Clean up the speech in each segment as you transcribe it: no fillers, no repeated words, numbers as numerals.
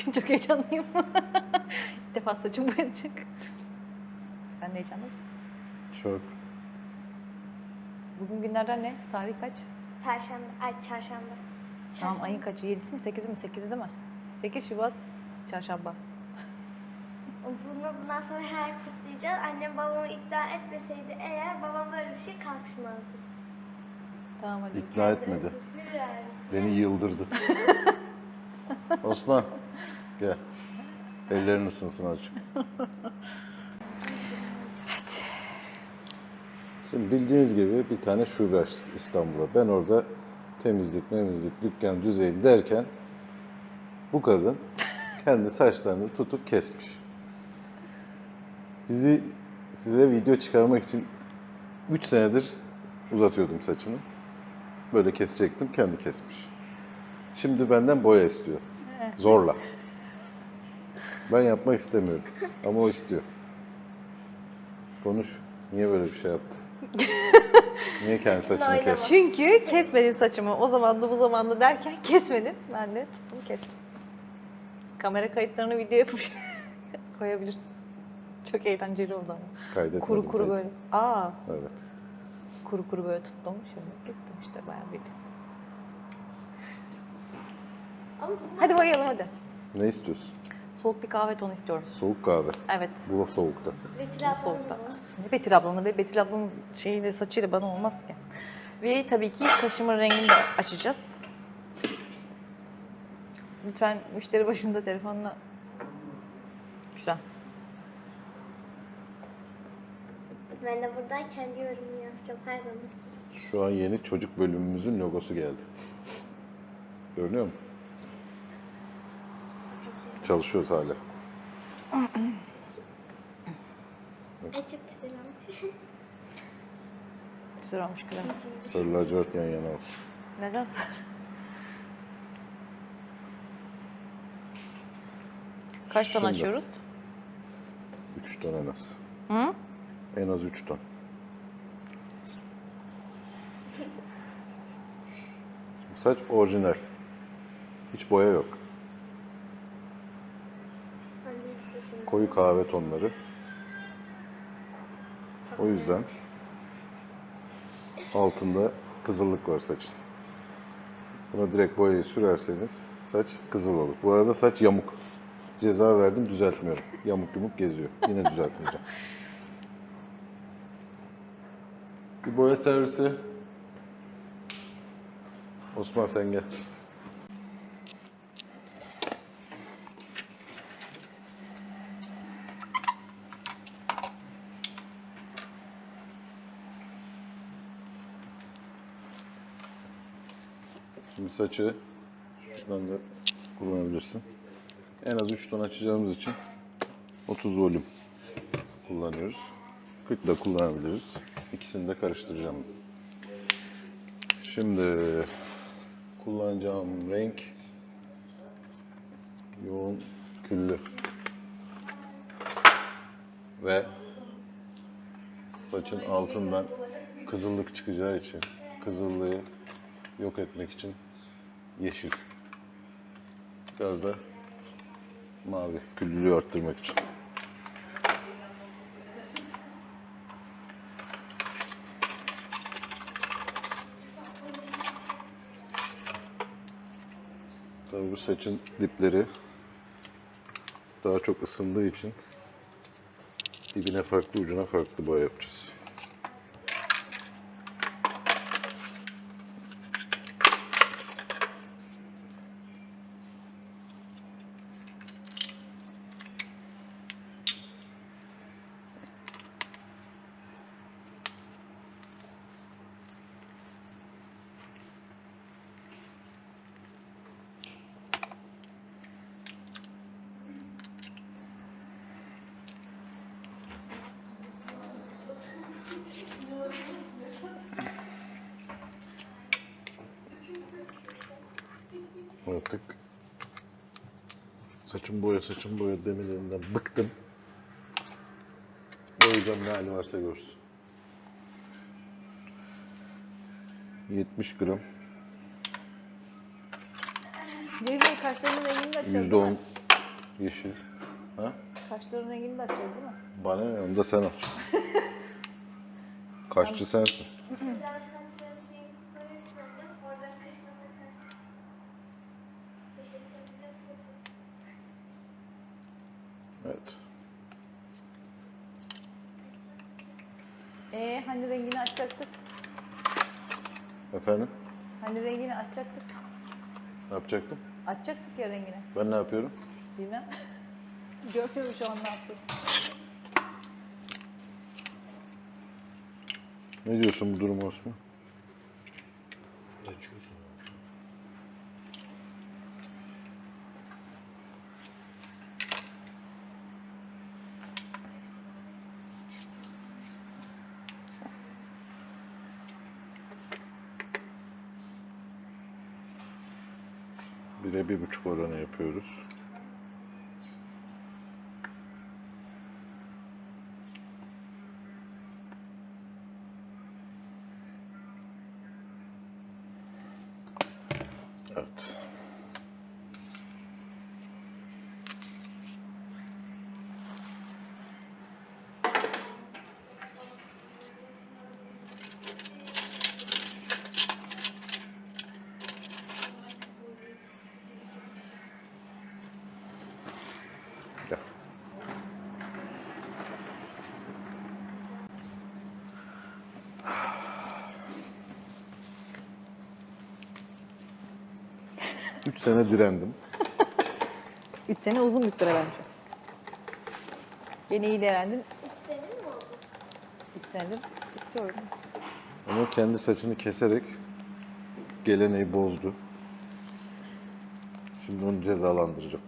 Bugün çok heyecanlıyım. İlk defa saçım boyanacak. Sen de heyecanlı mısın? Çok. Bugün günlerden ne? Tarih kaç? Perşembe, çarşamba. Tamam, ayın kaçı? 7'si mi 8'i mi? 8'i değil mi? 8 Şubat çarşamba. Bundan sonra her kutlayacağız. Annem babamı ikna etmeseydi eğer babam böyle bir şey kalkışmazdı. Tamam hadi. İkna etmedi. Özgür iradesi. Beni yıldırdı. Osman, gel. Ellerin ısınsın azıcık. Şimdi bildiğiniz gibi bir tane şube açtık İstanbul'a. Ben orada temizlik, dükkan düzeyim derken bu kadın kendi saçlarını tutup kesmiş. Size video çıkarmak için 3 senedir uzatıyordum saçını. Böyle kesecektim, kendi kesmiş. Şimdi benden boya istiyor. Zorla. Ben yapmak istemiyorum ama o istiyor. Konuş. Niye böyle bir şey yaptı? Niye kendi saçını kesti? Çünkü kesmedin saçımı. O zaman da bu zaman da derken kesmedim. Ben de tuttum kestim. Kamera kayıtlarını video yapıp koyabilirsin. Çok eğlenceli oldu ama. Kaydetmedim. Kuru kuru böyle. Aa, Evet. kuru kuru böyle tuttum. Şöyle kestim işte bayağı bildim. Ama Hadi boyayalım hadi. Ne istiyorsun? Soğuk bir kahve tonu istiyorum. Soğuk kahve. Evet. Bu soğukta. Betül ablamın Soğukta. da var. Ne Betül ablanın ve Betül ablanın şeyiyle saçıyla bana olmaz ki. Ve tabii ki kaşımın rengini de açacağız. Lütfen müşteri başında telefonla. Güzel. Ben de buradan kendi yorumumu yapacağım her zamanki gibi. Şu an yeni çocuk bölümümüzün logosu geldi. Görünüyor mu? Çalışıyoruz hala. Ay çok güzel olmuş. Güzel olmuş güzel. Sarı lacivert yan yana olsun. Neden sarı? Kaç ton Şimdi. açıyoruz? 3 ton en az. Hı? En az 3 ton. Saç orijinal. Hiç boya yok. Annem saçını. Koyu kahve tonları. O yüzden altında kızıllık var saçın. Buna direkt boyayı sürerseniz saç kızıl olur. Bu arada saç yamuk. Ceza verdim, düzeltmiyorum. Yamuk yumuk geziyor. Yine düzeltmeyeceğim. Bir boya servisi. Osman sen gel. Şimdi saçı şuradan da kullanabilirsin. En az 3 ton açacağımız için 30 volüm kullanıyoruz. 40 da kullanabiliriz. İkisini de karıştıracağım. Şimdi kullanacağım renk yoğun küllü ve saçın altından kızıllık çıkacağı için, kızıllığı yok etmek için yeşil. Biraz da mavi, küllülüğü arttırmak için. Tabii bu saçın dipleri daha çok ısındığı için dibine farklı, ucuna farklı boya yapacağız. Artık saçım boya demelerinden bıktım. O yüzden ne hali varsa görsün. 70 gram, Ceyhun kaşlarının rengini de açacağız değil mi? Yeşil. Ha? Saçların rengini de açacağız değil mi? Bana ne? Onu da sen aç. Kaşçı sensin. Biraz saçları şey koyursun annem. Oradan kaşına takarsın. Teşekkür ederiz saçı. Evet. Hani rengini açacaktık? Efendim? Hani rengini açacaktık? Ne yapacaktım? Açacaktık ya rengini. Ben ne yapıyorum? Bilmem. Görmüyorum şu an ne yaptın. Ne diyorsun bu duruma Osman? Açıyorsun. Bire 1,5 oranı yapıyoruz. Evet. Gel. Üç sene direndim. 3 sene uzun bir süre bence. Yine iyi değerlendin. Hiç senin mi oldu? 3 senedir istiyorum. Ama kendi saçını keserek geleneği bozdu. Şimdi onu cezalandıracağım.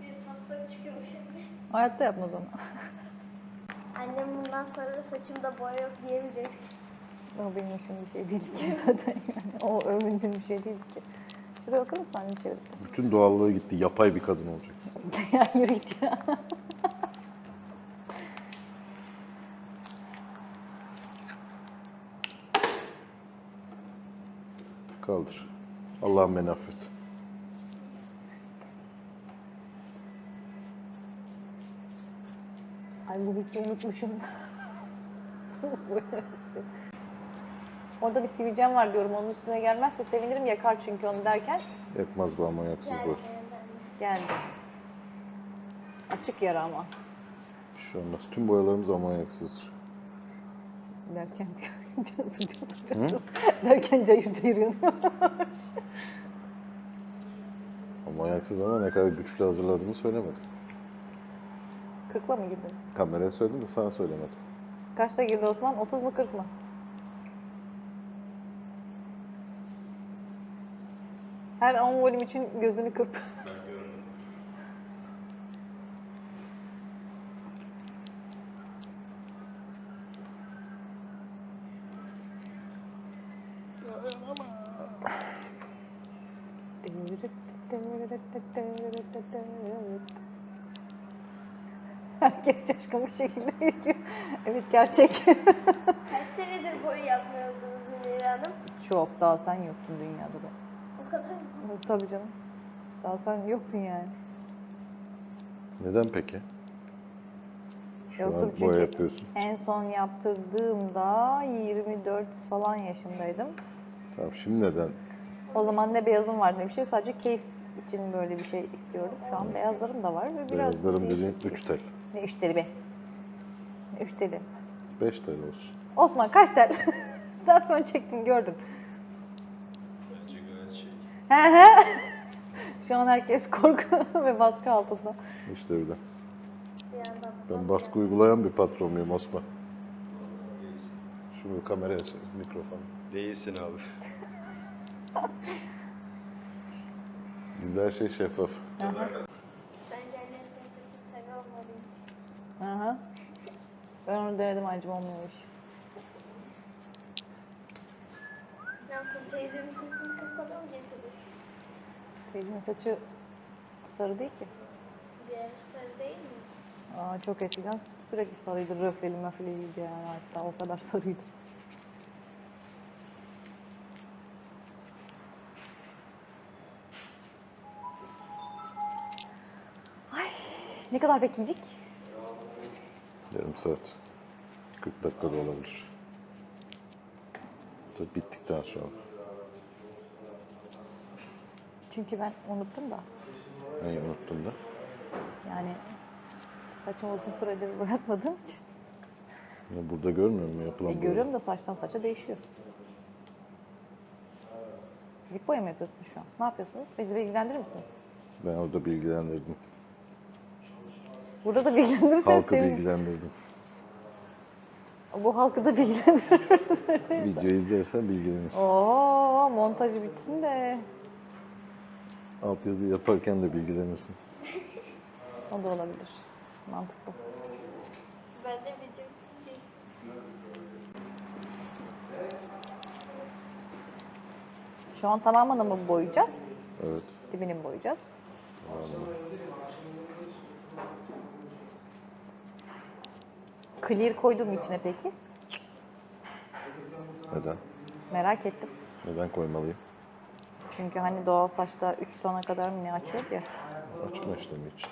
Bir safsarı çıkıyormuş anne. Hayatta yapmaz onu. Annem bundan sonra saçımda boya yok diyemeyeceksin. O benim için bir şey değil ki zaten yani. O övündüğüm bir şey değil ki. Şuraya bakar mısın annem çevirip? Bütün doğallığı gitti. Yapay bir kadın olacak. Ya yürü git ya. Kaldır. Allah'ım beni affet. Ay bu hissi unutmuşum. Orada bir sivilcem var diyorum. Onun üstüne gelmezse sevinirim. Yakar çünkü onu derken Yakmaz bu amonyaksız boy. geldi. Açık yara ama. Bir şey olmaz. Tüm boyalarımız amonyaksızdır. Derken derken cayır cayır yanıyor. Amonyaksız ama ne kadar güçlü hazırladığımı söylemedim. 40'la mı girdin? Kameraya söyledim de sana söylemedim. Kaçta girdi Osman? 30 mu 40 mı? Her 10 volüm için gözünü kırp. Herkes şaşkın bir şekilde izliyor. Evet gerçek. Kaç senedir boya yapmıyordunuz Münir Hanım? Çok daha sen yoktun dünyada da. O kadar mı? Tabii canım. Daha sen yoktun yani. Neden peki? Şu Yoktum an çünkü boya yapıyorsun. en son yaptırdığımda 24 falan yaşındaydım. Tamam şimdi neden? O zaman ne beyazım vardı ne bir şey. Sadece keyif için böyle bir şey istiyordum. Şu an beyazlarım da var ve biraz Beyazlarım dediğin değişik. 3 tel. Ne 3 teli be? Ne 3 teli? 5 tel olsun. Osman kaç tel? Sen fön çektin gördüm. Bence gayet şey. He he. Şu an herkes korku ve baskı altında. İşte öyle. Bir yandan Ben baskı uygulayan bir patron muyum Osman? Vallahi değilsin. Şunu kameraya söyle, mikrofonu. Değilsin abi. Bizde her şey şeffaf. bence annem senin saçı sarı olmalıymış. Aha. Ben onu denedim acım olmuyormuş. Ne yaptın? Teyzemin saçını kapalı mı getirdin? Teyzemin saçı sarı değil ki. Diğer sarı değil mi? Aa, çok eskiden sürekli sarıydı. Röfleli möfleliydi yani hatta o kadar sarıydı. Ne kadar bekleyecek? Yarım saat. 40 dakikada olabilir. Tabii bittikten sonra. Çünkü ben unuttum da. Neyi unuttum da? Yani saçımı uzun süredir bırakmadığım için. Ya burada görmüyor musun yapılan boya? Görüyorum da saçtan saça değişiyor. Dip boya mı yapıyorsunuz şu an? Ne yapıyorsunuz? Bizi bilgilendirir misiniz? Ben orada bilgilendirdim. Burada da bilgilendirirseniz Halkı sevinirim. bilgilendirdim. Bu halkı da bilgilendiririz. Videoyu izlersen bilgilenirsin. Oo, montajı bitsin de. Altyazı yaparken de bilgilenirsin. O da olabilir. Mantıklı. Ben de video bitince Şu an tamamını mı boyayacağız? Evet. Dibini mi boyayacağız? Tamam. Clear koydum mu içine peki? Neden? Merak ettim. Neden koymalıyım? Çünkü hani doğal saçta 3 tona kadar mı ne açıyor ya. Açma işlemi için.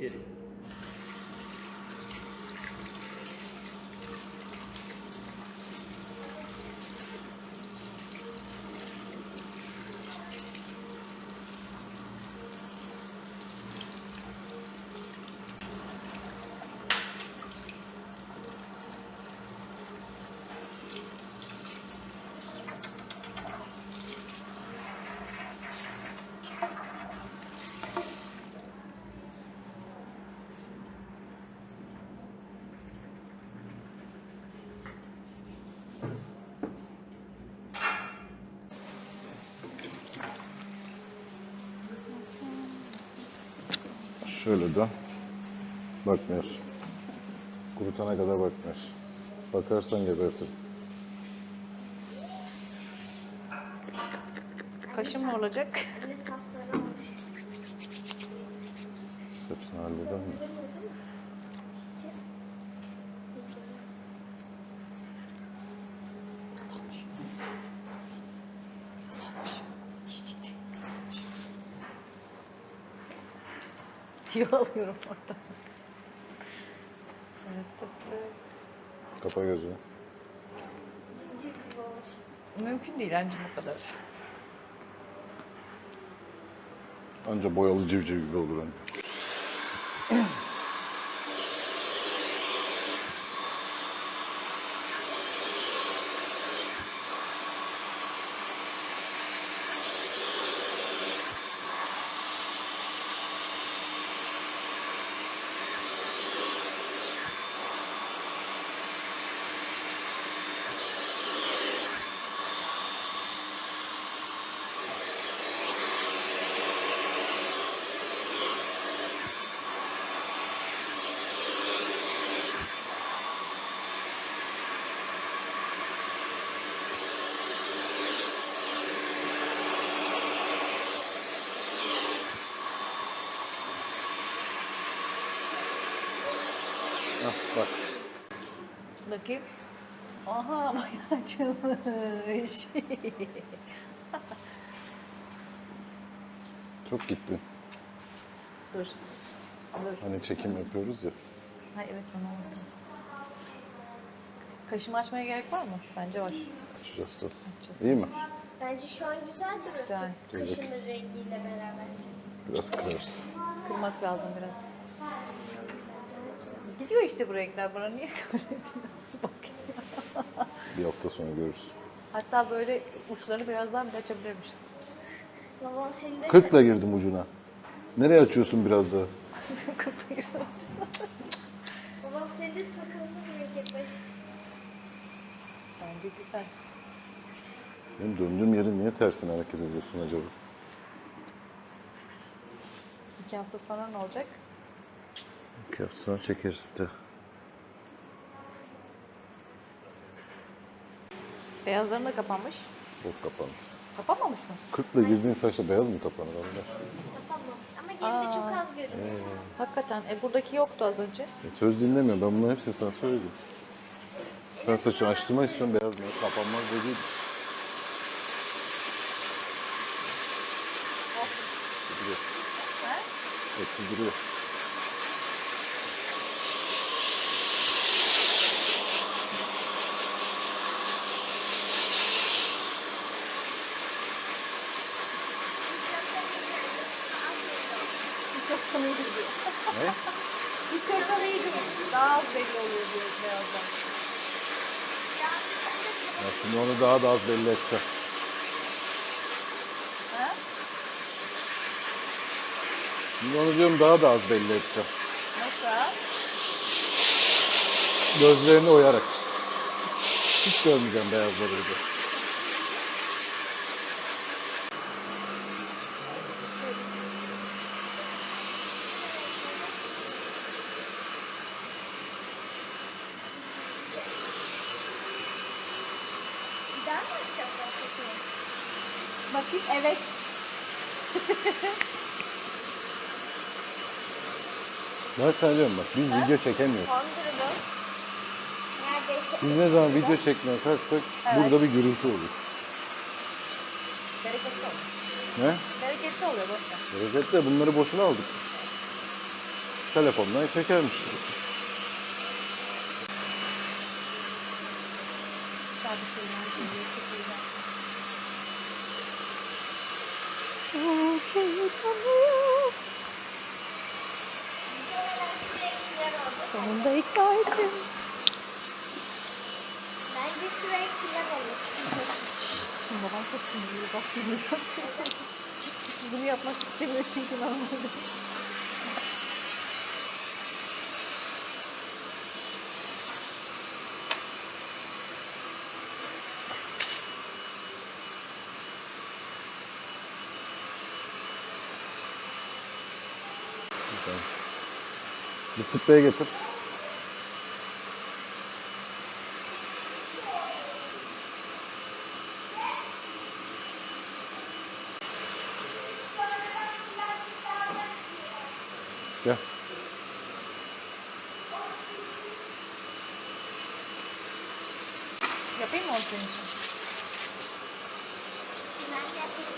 Geri. Şöyle de bakmıyorsun. Kurutana kadar bakmıyorsun. Bakarsan gebertir. Kaşım ne olacak? anne sapsarı olmuş. Saçını halleder mi? Güzel oldu mu? Nasıl olmuş? Nasıl olmuş? Hiç ciddi. Nasıl olmuş? Diyor alıyorum orada. Evet, sapsarı. Kapa gözünü. Civciv gibi olmuş. Mümkün değil ancak bu kadar. Anca boyalı civciv gibi olur hani. Ah, bak. Bakayım. Aha bayağı açılmış. Çok gittin. Dur. Dur. Hani çekim yapıyoruz ya. Ha evet ben unuttum. Kaşımı açmaya gerek var mı? Bence var. Açacağız dur. Açacağız. İyi mi? Bence şu an güzel duruyorsun. Güzel. Kaşının rengiyle beraber. Biraz kırarız. Kırmak lazım biraz. Gidiyor işte bu renkler. Bana niye kabul etmiyorsun? Bak ya. Bir hafta sonra görürüz. Hatta böyle uçlarını biraz daha bile açabilirmişsin. Babam senin de 40'la girdim ucuna. Nereye açıyorsun biraz daha? babam senin de sakalını bırakacak baş. Bence güzel. Benim döndüğüm yerin niye tersine hareket ediyorsun acaba? 2 hafta sonra ne olacak? 2 hafta sonra çekeriz bir de. Beyazların da kapanmış. Bot kapandı. Kapanmamış mı? 40'la girdiğin saçta beyaz mı kapanır Allah? Yapamam. Ama geride çok az görünüyor. Hakikaten. Buradaki yoktu az önce. Söz dinlemiyor. Ben bunların hepsini sana söyledim. Sen saçını açtırmak istiyorsun, beyaz mı? Kapanmaz dediğim. Gidiyor. Ha? Evet, gidiyor. Hiç yoktan iyi gidiyor. Ne? Hiç yoktan iyi gidiyor. Daha az belli oluyor diyor beyazdan. Ya şimdi onu daha da az belli edeceğim. Ha? Şimdi onu diyorum daha da az belli edeceğim. Nasıl? Gözlerini oyarak. Hiç görmeyeceğim beyazları bir de. Bir daha mı açacaklar peki? Bakayım evet. Ben sana diyorum bak, biz video çekemiyoruz. Kandırılır. Neredeyse. Biz ne zaman video çekmeye kalksak burada bir gürültü olur. Bereketli oluyor. Ne? Bereketli oluyor boşver. Bereketle bunları boşuna aldık. Telefondan çekermiş. Güzel bir şeyler geliyor. Çok güzel. Çok heyecanlıyım. Sonunda ikna ettim. Bence şu renk güzel olur. Şimdi babam çok sinirli. Bak dinleyeceğim. Bunu yapmak istemiyor çünkü normalde. Bir sprey getir. Gel. Yapayım mı onu senin için? Ben de yapayım.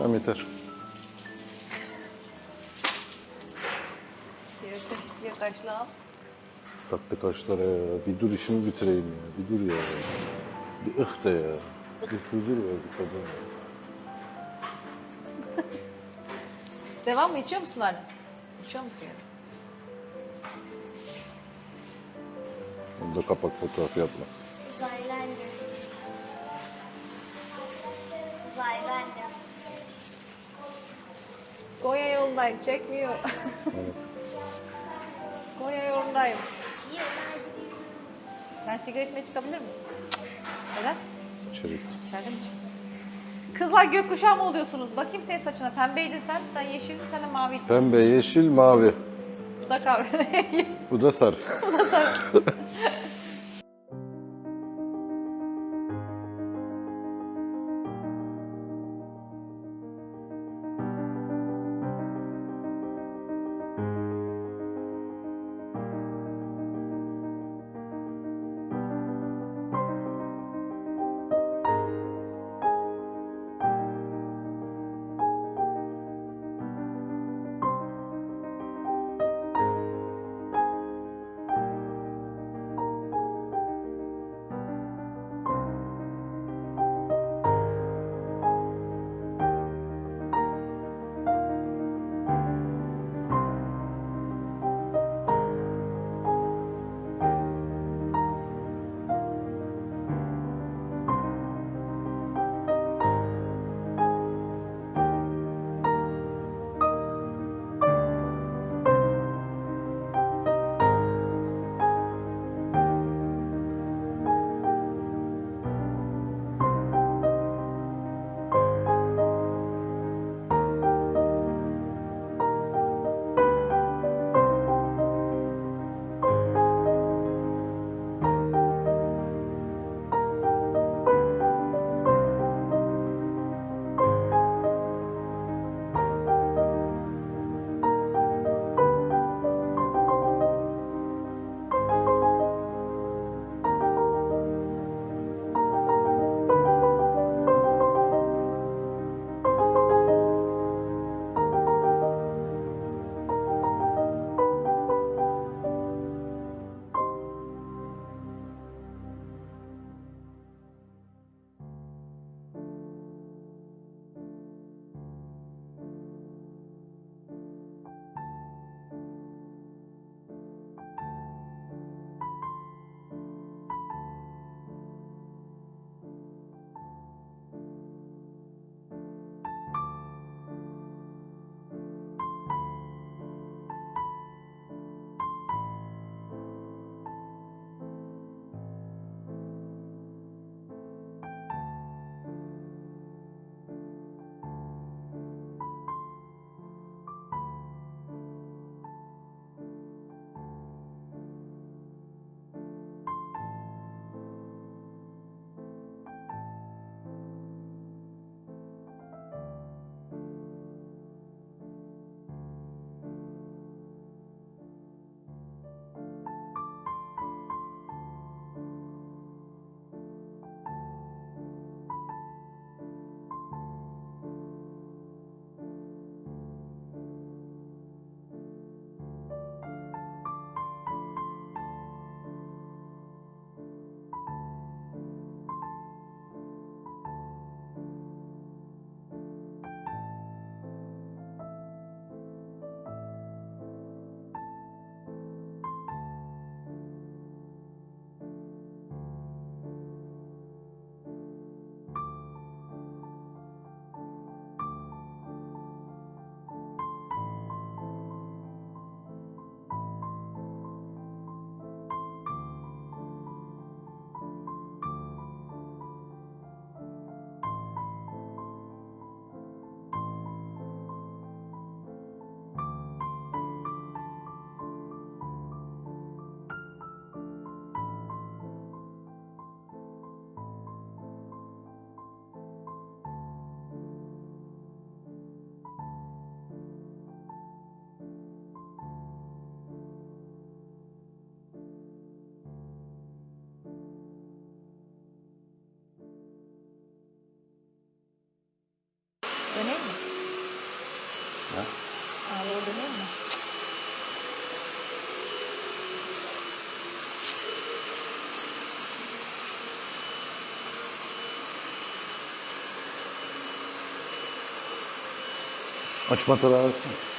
Tamam yeter. Bir kaşla al. Taktı kaşlara ya. Bir dur işimi bitireyim ya. Bir dur ya. Bir ıh de ya. Bir huzur ver bir kadın ya. Devam mı? İçiyor musun hala? İçiyor musun yani? Onu da kapak fotoğrafı yapmaz. Uzaylı annem. Uzaylı annem. Konya yolundayım. Çekmiyor. Evet. Konya yolundayım. Yıllar Ben sigara içmeye çıkabilir miyim? Neden? İçerik. İçeride mi içeyim? Kızlar gökkuşağı mı oluyorsunuz? Bakayım senin saçına. Pembeydin sen. Sen yeşil, sen de maviydin. Pembe, yeşil, mavi. Bu da kahve. Bu da sarı. Bu da sarı. Açma tarağı alsana.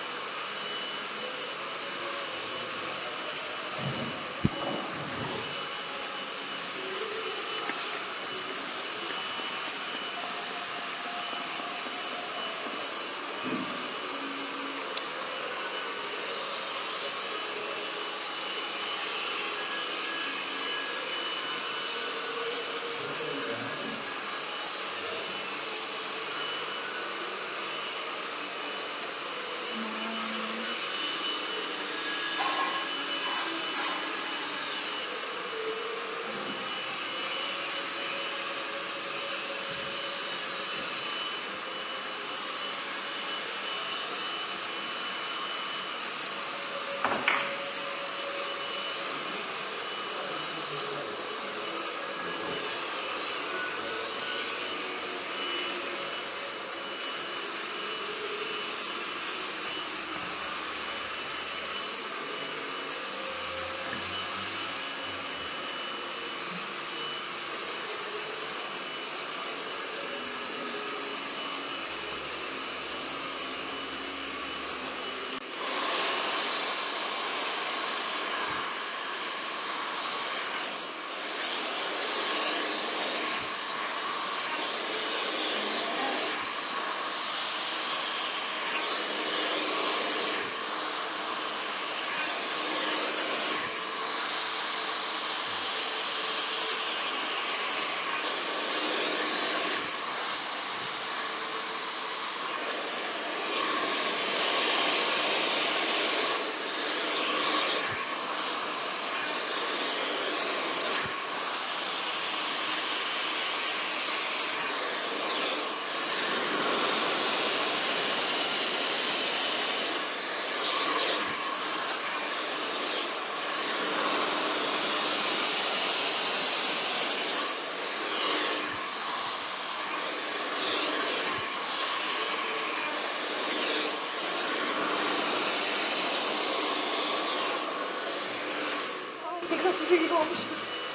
gibi olmuş.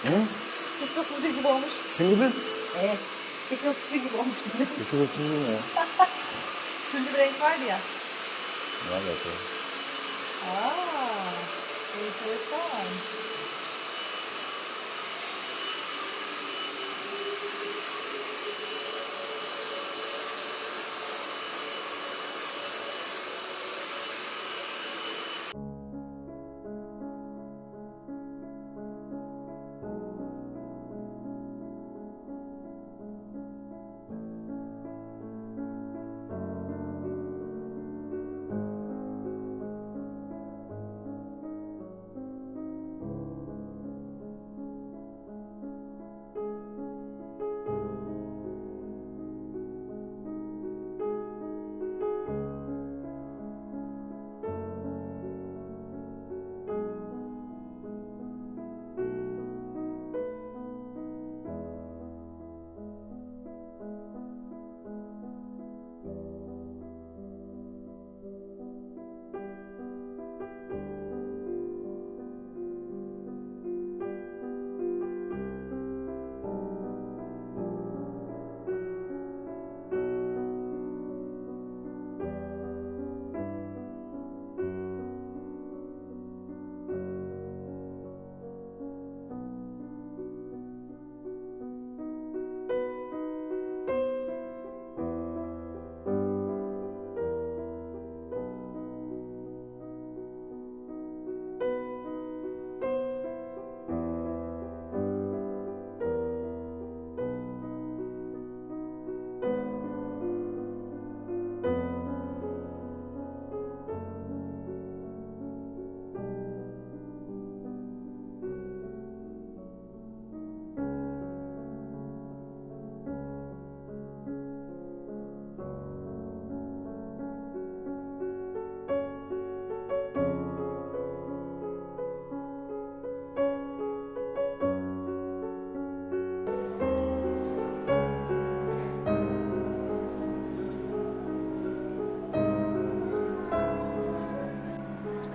Hı? 831 gibi olmuş. Kim gibi? Evet. 831 gibi olmuş. 830 mu ya? Türlü bir renk vardı ya. Ne alaka? Aaa. Enteresan.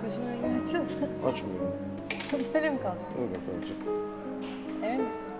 Kaşını önünü açacağız. Açmıyorum. Böyle mi kalacak? Öyle kalacak. Emin misin?